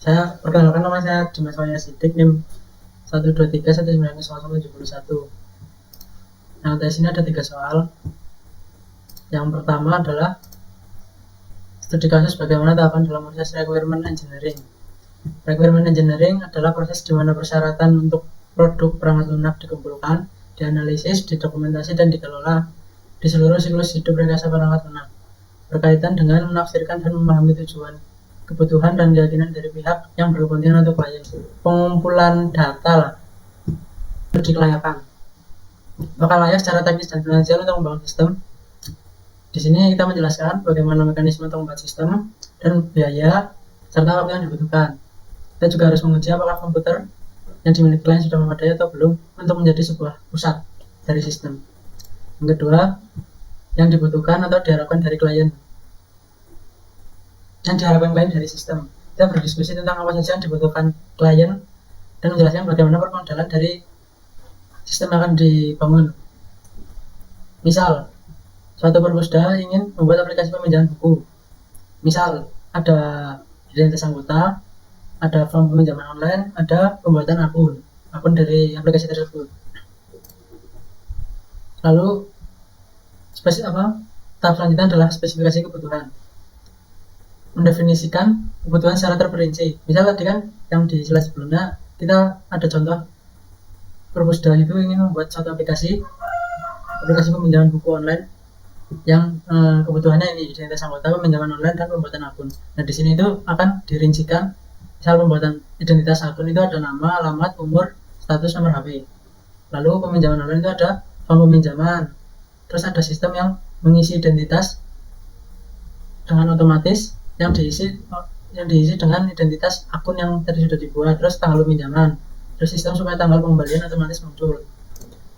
Saya perkenalkan, nama saya Dimas Wahya Sidik, NIM 123190171. Nah, tes ini ada 3 soal. Yang pertama adalah studi kasus bagaimana tahapan dalam proses requirement engineering. Requirement engineering adalah proses di mana persyaratan untuk produk perangkat lunak dikumpulkan, dianalisis, didokumentasi, dan dikelola di seluruh siklus hidup rekayasa perangkat lunak, berkaitan dengan menafsirkan dan memahami tujuan, kebutuhan, dan keyakinan dari pihak yang berkepentingan atau klien. Pengumpulan data lah, uji kelayakan. Apakah layak secara teknis dan finansial untuk membangun sistem? Di sini kita menjelaskan bagaimana mekanisme untuk membuat sistem dan biaya serta waktu yang dibutuhkan. Kita juga harus menguji apakah komputer yang dimiliki klien sudah memadai atau belum untuk menjadi sebuah pusat dari sistem. Yang kedua, yang dibutuhkan atau diharapkan dari klien. Yang diharapkan klien dari sistem. Kita berdiskusi tentang apa saja yang dibutuhkan klien dan menjelaskan bagaimana permodalan dari sistem yang akan dibangun. Misal, suatu perpusda ingin membuat aplikasi peminjaman buku. Misal, ada identitas anggota, ada form peminjaman online, ada pembuatan akun dari aplikasi tersebut. Lalu tahap selanjutnya adalah spesifikasi kebutuhan. Mendefinisikan kebutuhan secara terperinci. Misal tadi kan yang di slide sebelumnya kita ada contoh perpusda itu ingin membuat suatu aplikasi peminjaman buku online yang kebutuhannya ini identitas anggota, peminjaman online, dan pembuatan akun. Nah, di sini itu akan dirincikan. Misal pembuatan identitas akun itu ada nama, alamat, umur, status, nomor HP. Lalu peminjaman online itu ada form peminjaman. Terus ada sistem yang mengisi identitas dengan otomatis yang diisi dengan identitas akun yang tadi sudah dibuat. Terus tanggal peminjaman. Terus sistem supaya tanggal pengembalian otomatis muncul.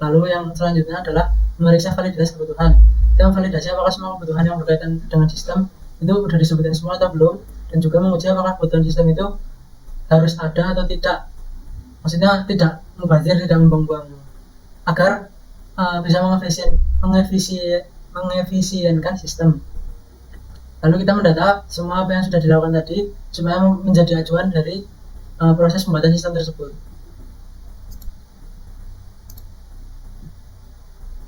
Lalu yang selanjutnya adalah memeriksa validitas kebutuhan. Kita memvalidasi apakah semua kebutuhan yang berkaitan dengan sistem itu sudah disebutkan semua atau belum, dan juga menguji apakah kebutuhan sistem itu harus ada atau tidak. Maksudnya tidak mubazir, tidak membuang-buang, agar bisa mengefisienkan sistem. Lalu kita mendata semua apa yang sudah dilakukan tadi supaya menjadi acuan dari proses pembuatan sistem tersebut.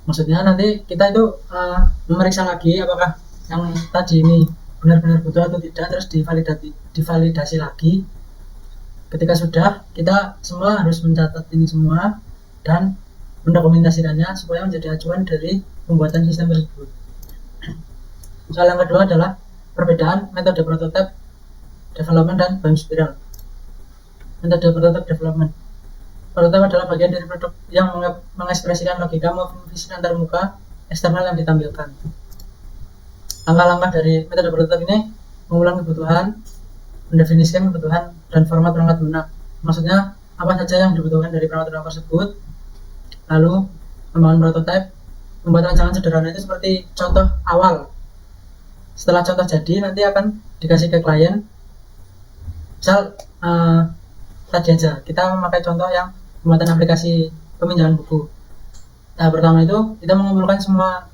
Maksudnya nanti kita itu memeriksa lagi apakah yang tadi ini benar-benar butuh atau tidak, terus divalidasi lagi. Ketika sudah, kita semua harus mencatat ini semua dan mendokumentasikannya supaya menjadi acuan dari pembuatan sistem tersebut. Soal yang kedua adalah perbedaan metode prototype development dan BIM spiral. Metode prototype development. Prototype adalah bagian dari produk yang mengekspresikan logika maupun visi antar muka eksternal yang ditampilkan. Langkah-langkah dari metode prototype ini mengulang kebutuhan, mendefinisikan kebutuhan dan format perangkat lunak. Maksudnya apa saja yang dibutuhkan dari perangkat lunak tersebut. Lalu membangun prototype, membuat rancangan sederhana itu seperti contoh awal. Setelah contoh jadi, nanti akan dikasih ke klien. Misal tadi aja kita memakai contoh yang pembuatan aplikasi peminjaman buku. Nah, pertama itu kita mengumpulkan semua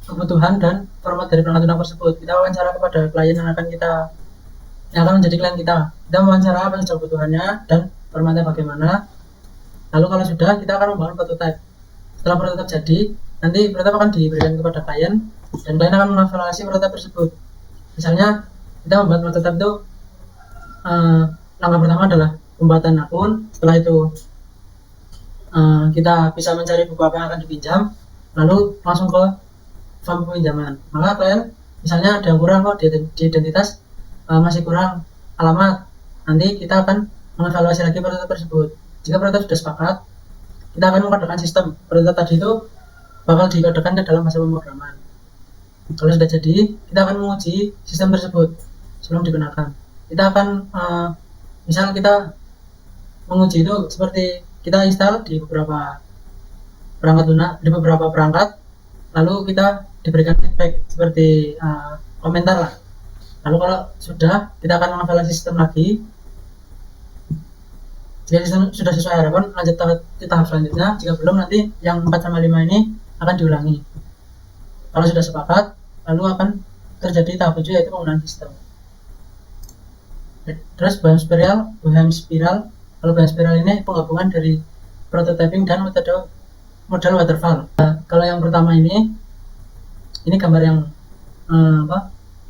kebutuhan dan format dari perangkat lunak tersebut. Kita wawancara kepada klien yang akan menjadi klien kita. Kita wawancara apa saja kebutuhannya dan formatnya bagaimana. Lalu kalau sudah, kita akan membangun prototype. Setelah prototype jadi, nanti prototype akan diberikan kepada klien dan klien akan mengevaluasi prototype tersebut. Misalnya kita membuat prototype itu langkah pertama adalah pembuatan akun. Setelah itu kita bisa mencari buku apa yang akan dipinjam, lalu langsung ke form peminjaman. Maka klien misalnya ada yang kurang kok di identitas, masih kurang alamat, nanti kita akan mengevaluasi lagi prototype tersebut. Jika prototype sudah sepakat, kita akan mengkodekan sistem. Prototype tadi itu bakal dikodekan ke dalam bahasa pemrograman. Kalau sudah jadi, kita akan menguji sistem tersebut sebelum digunakan. Kita akan misal kita menguji itu seperti kita install di beberapa perangkat, lalu kita diberikan feedback seperti komentar lah. Lalu kalau sudah, kita akan mengevaluasi sistem lagi. Jika sistem sudah sesuai harapan, lanjut tahap selanjutnya. Jika belum, nanti yang 4-5 ini akan diulangi. Kalau sudah sepakat, lalu akan terjadi tahap 7, yaitu penggunaan sistem. Terus Bohem spiral. Kalau Bohem spiral ini penggabungan dari prototyping dan model waterfall. Kalau yang pertama ini gambar yang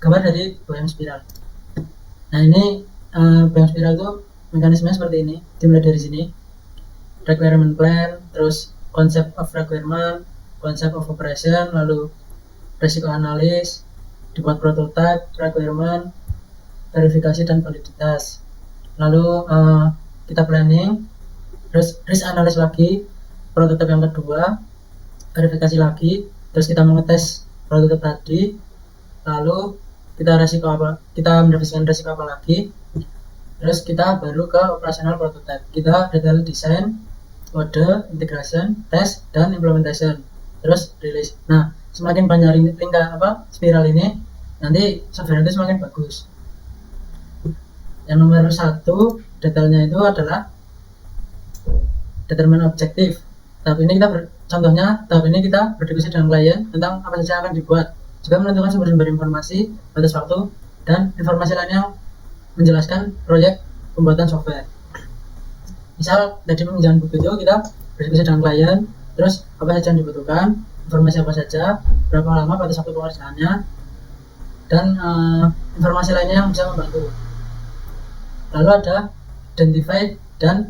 gambar dari Bohem spiral. Nah, ini Bohem spiral itu mekanismenya seperti ini. Dimulai dari sini, requirement plan, terus concept of requirement, concept of operation, lalu resiko analis, dibuat prototype, requirement, verifikasi dan validitas. Lalu kita planning, terus risk analis lagi, prototype yang kedua, verifikasi lagi, terus kita mengetes prototype tadi, lalu kita mendefinisikan resiko apa lagi, terus kita baru ke operasional prototype. Kita detail desain, kode, integration, test, dan implementation, terus release. Nah, semakin banyak spiral ini, nanti software itu semakin bagus. Yang nomor 1 detailnya itu adalah determine objective. Tahap ini kita berdiskusi dengan klien tentang apa saja yang akan dibuat, juga menentukan sumber-sumber informasi, batas waktu, dan informasi lain yang menjelaskan proyek pembuatan software. Misal tadi menjalankan buku itu, kita berdiskusi dengan klien, terus apa saja yang dibutuhkan, informasi apa saja, berapa lama batas waktu pengerjaannya, dan informasi lainnya yang bisa membantu. Lalu ada identify dan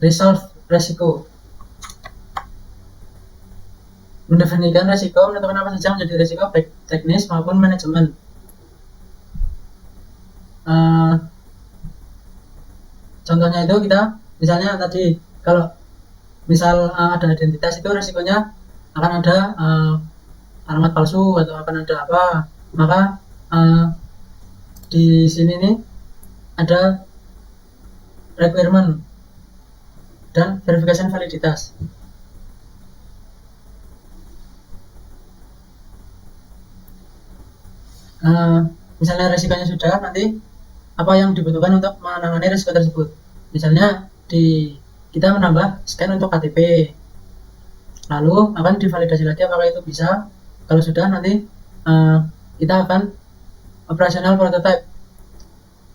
resolve resiko. Mendefinisikan resiko, menentukan apa saja menjadi resiko baik teknis maupun manajemen. Contohnya itu kita misalnya tadi, kalau misal ada identitas, itu resikonya akan ada alamat palsu atau akan ada apa, maka di sini nih ada requirement dan verifikasi validitas. Misalnya resikonya sudah, nanti apa yang dibutuhkan untuk menangani risiko tersebut. Misalnya kita menambah scan untuk KTP, lalu akan divalidasi lagi apakah itu bisa. Kalau sudah, nanti kita akan operasional prototype,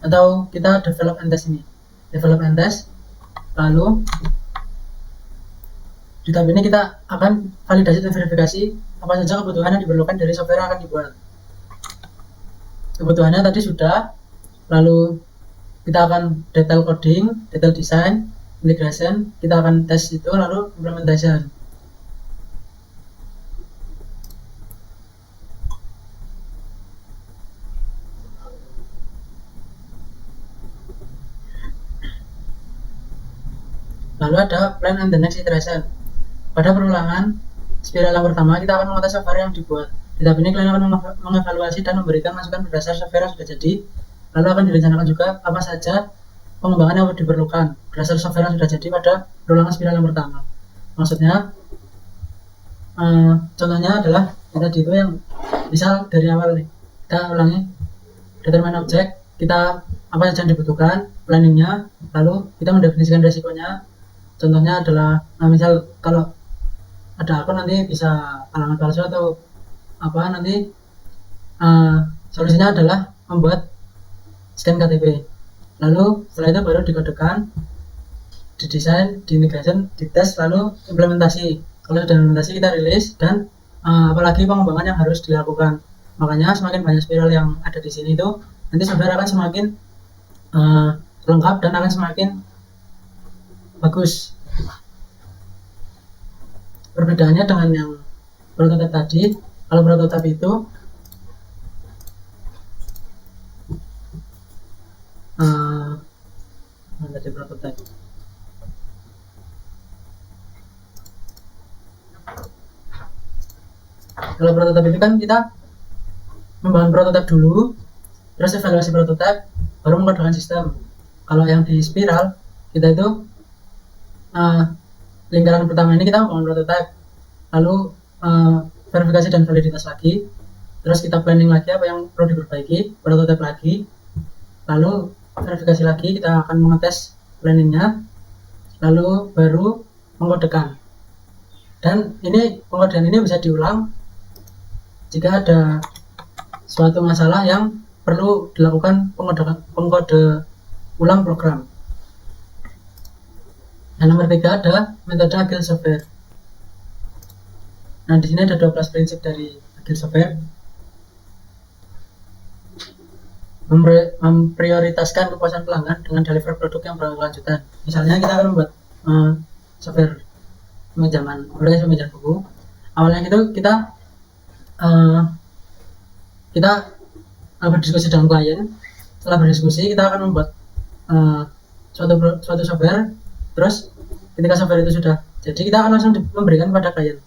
atau kita develop and test. Lalu di tahap ini kita akan validasi dan verifikasi apa saja kebutuhan yang diperlukan dari software yang akan dibuat. Kebutuhannya tadi sudah, lalu kita akan detail coding, detail design, integration, kita akan tes itu, lalu implementation. Lalu ada plan and the next iteration. Pada perulangan spiral yang pertama, kita akan mengetes software yang dibuat. Di tahap ini kalian akan mengevaluasi dan memberikan masukan berdasar software yang sudah jadi. Lalu akan direncanakan juga apa saja pengembangan yang diperlukan berdasar software yang sudah jadi pada perulangan spiral yang pertama. Maksudnya, contohnya adalah yang tadi itu, yang misal dari awal nih, kita ulangi determine object, kita apa saja yang dibutuhkan, planningnya, lalu kita mendefinisikan resikonya. Contohnya adalah, misal kalau ada akun nanti bisa alamat palsu atau apa, nanti solusinya adalah membuat scan KTP. Lalu setelah itu baru dikodekan, didesain, diintegration, dites, lalu implementasi. Kalau sudah implementasi, kita rilis, dan apalagi pengembangan yang harus dilakukan. Makanya semakin banyak spiral yang ada di sini itu, nanti software akan semakin lengkap dan akan semakin bagus. Perbedaannya dengan yang prototipe tadi, kalau prototipe itu tadi prototipe kalau prototipe itu kan kita membangun prototipe dulu, terus evaluasi prototipe, baru mengembangkan sistem. Kalau yang di spiral, kita itu lingkaran pertama ini kita membangun prototipe, lalu verifikasi dan validitas lagi, terus kita planning lagi apa yang perlu diperbaiki, prototipe lagi, lalu verifikasi lagi, kita akan mengetes planningnya, lalu baru mengkodekan. Dan ini pengodekan ini bisa diulang jika ada suatu masalah yang perlu dilakukan pengkode ulang program. Dan nomor 3 ada metode Agile Software. Nah, di sini ada 12 prinsip dari Agile Software. Memprioritaskan kepuasan pelanggan dengan deliver produk yang berkelanjutan. Misalnya kita akan membuat software peminjaman buku. Awalnya itu kita berdiskusi dengan klien. Setelah berdiskusi kita akan membuat suatu software. Terus ketika software itu sudah jadi, kita akan langsung memberikan kepada klien.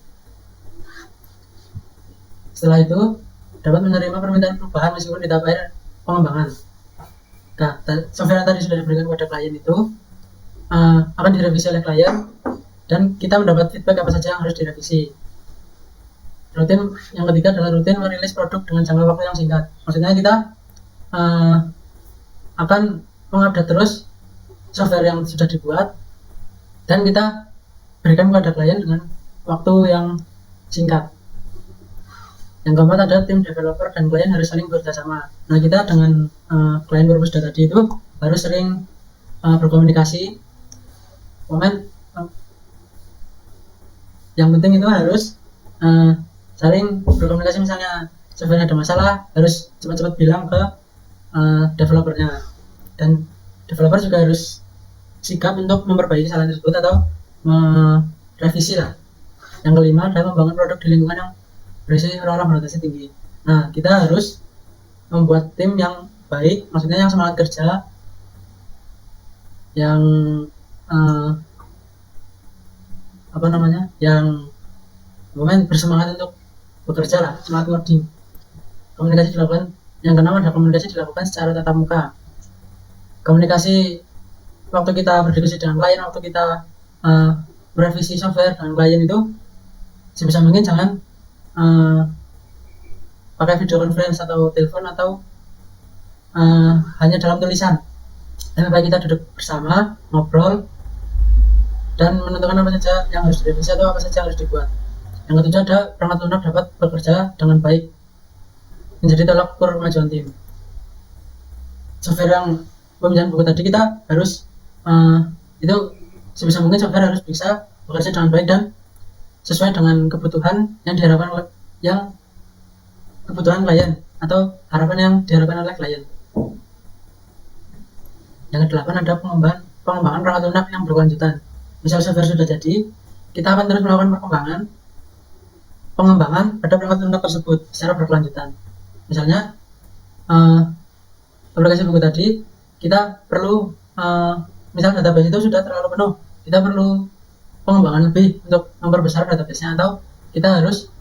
Setelah itu dapat menerima permintaan perubahan meskipun di tahap akhir pengembangan. Nah, software yang tadi sudah diberikan kepada klien itu akan direvisi oleh klien dan kita mendapat feedback apa saja yang harus direvisi. Yang ketiga adalah rutin merilis produk dengan jangka waktu yang singkat. Maksudnya kita akan mengupdate terus software yang sudah dibuat dan kita berikan kepada klien dengan waktu yang singkat. Yang keempat ada tim developer dan klien harus saling bekerjasama. Nah, kita dengan klien purpose tadi itu harus sering berkomunikasi. Yang penting itu harus saling berkomunikasi. Misalnya software ada masalah, harus cepat-cepat bilang ke developernya, dan developer juga harus sikap untuk memperbaiki kesalahan tersebut atau merevisi lah. Yang kelima adalah membangun produk di lingkungan yang berisi orang-orang berorientasi tinggi. Nah, kita harus membuat tim yang baik, maksudnya yang semangat kerja, yang yang bersemangat untuk bekerja lah, semangat coding. Komunikasi dilakukan. Yang keenam ada komunikasi dilakukan secara tatap muka. Komunikasi waktu kita berdiskusi dengan klien, waktu kita merevisi software dengan klien itu sebisa mungkin jangan pakai video conference atau telepon atau hanya dalam tulisan. Lebih baik kita duduk bersama, ngobrol, dan menentukan apa saja yang harus direvisi atau apa saja yang harus dibuat. Yang ketujuh ada perangkat lunak dapat bekerja dengan baik menjadi tolak ukur kemajuan tim. Software yang peminjaman buku tadi kita harus itu sebisa mungkin software harus bisa bekerja dengan baik dan sesuai dengan kebutuhan yang diharapkan kebutuhan klien atau harapan yang diharapkan oleh klien. Yang kedelapan ada pengembangan perangkat lunak yang berkelanjutan. Misal software sudah jadi, kita akan terus melakukan pengembangan pada perangkat lunak tersebut secara berkelanjutan. Misalnya aplikasi buku tadi, kita perlu misal database itu sudah terlalu penuh, kita perlu pengembangan lebih untuk memperbesar database-nya, atau kita harus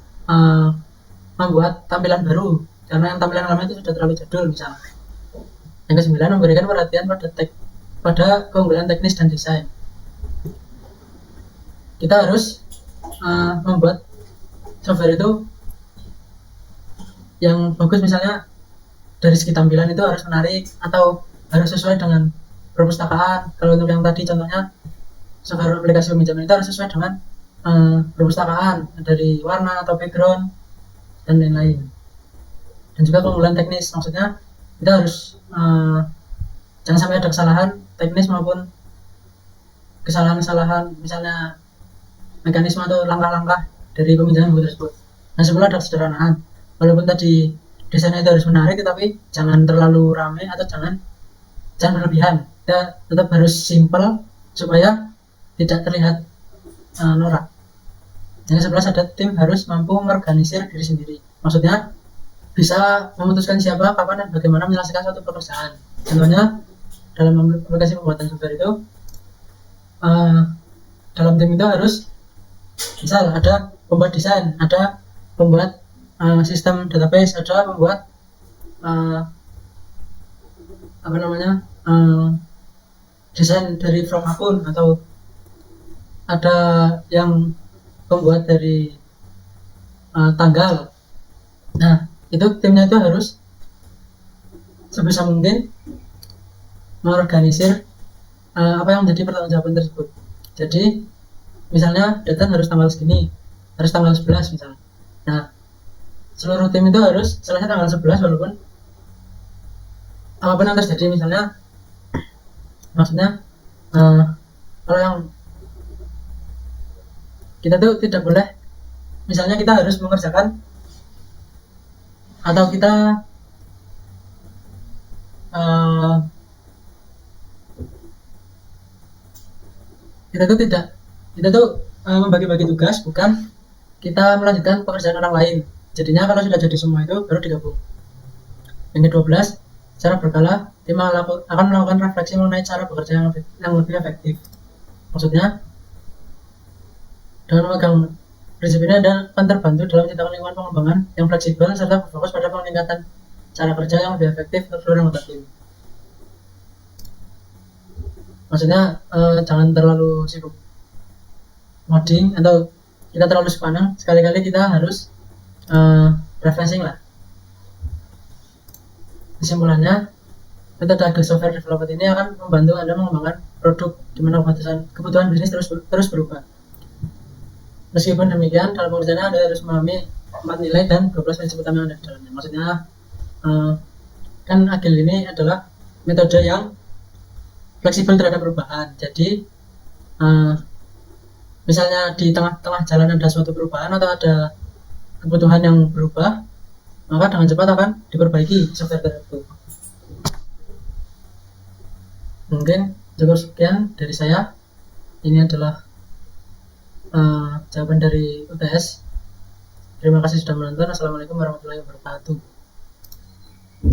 membuat tampilan baru karena yang tampilan lama itu sudah terlalu jadul misalnya. Yang kesembilan, memberikan perhatian pada keunggulan teknis dan desain. Kita harus membuat software itu yang bagus, misalnya dari segi tampilan itu harus menarik atau harus sesuai dengan perpustakaan. Kalau untuk yang tadi contohnya software aplikasi peminjaman itu harus sesuai dengan perpustakaan, dari warna atau background dan lain-lain. Dan juga keunggulan teknis, maksudnya kita harus jangan sampai ada kesalahan teknis maupun kesalahan-kesalahan misalnya mekanisme atau langkah-langkah dari peminjaman buku tersebut. Nah, sebelum ada kesederhanaan, walaupun tadi desainnya itu harus menarik, tetapi jangan terlalu ramai atau jangan berlebihan. Kita tetap harus simple supaya tidak terlihat norak. Yang 11 ada tim harus mampu mengorganisir diri sendiri. Maksudnya bisa memutuskan siapa, kapan, dan bagaimana menyelesaikan suatu pekerjaan. Contohnya dalam aplikasi pembuatan software itu, dalam tim itu harus misal ada pembuat desain, ada pembuat sistem database, ada pembuat desain dari from akun, atau ada yang pembuat dari tanggal. Nah, itu timnya itu harus sebisa mungkin mengorganisir apa yang menjadi pertanggungjawaban tersebut. Jadi misalnya data harus tanggal segini, harus tanggal 11 misalnya. Nah, seluruh tim itu harus selesai tanggal 11 walaupun apapun yang terjadi. Misalnya maksudnya kalau yang kita tuh tidak boleh, misalnya kita harus mengerjakan atau kita kita tuh membagi-bagi tugas, bukan kita melanjutkan pekerjaan orang lain. Jadinya kalau sudah jadi semua itu baru digabung. Yang ke-12, secara berkala tim akan melakukan refleksi mengenai cara bekerja yang lebih efektif. Maksudnya dengan memegang prinsip ini Anda akan terbantu dalam menciptakan lingkungan pengembangan yang fleksibel serta berfokus pada peningkatan cara kerja yang lebih efektif untuk seluruh anggota tim. Maksudnya jangan terlalu sibuk ngoding atau kita terlalu sepanang, sekali-kali kita harus refreshing lah. Kesimpulannya, metode Agile Software Development ini akan membantu Anda mengembangkan produk di mana kebutuhan bisnis terus berubah. Meskipun demikian, dalam pengerjaannya Anda harus memahami 4 nilai dan 12 prinsip utama yang ada di dalamnya. Maksudnya kan Agile ini adalah metode yang fleksibel terhadap perubahan. Jadi misalnya di tengah-tengah jalan ada suatu perubahan atau ada kebutuhan yang berubah, maka dengan cepat akan diperbaiki software tersebut. Mungkin cukup sekian dari saya. Ini adalah jawaban dari UTS. Terima kasih sudah menonton. Assalamualaikum warahmatullahi wabarakatuh.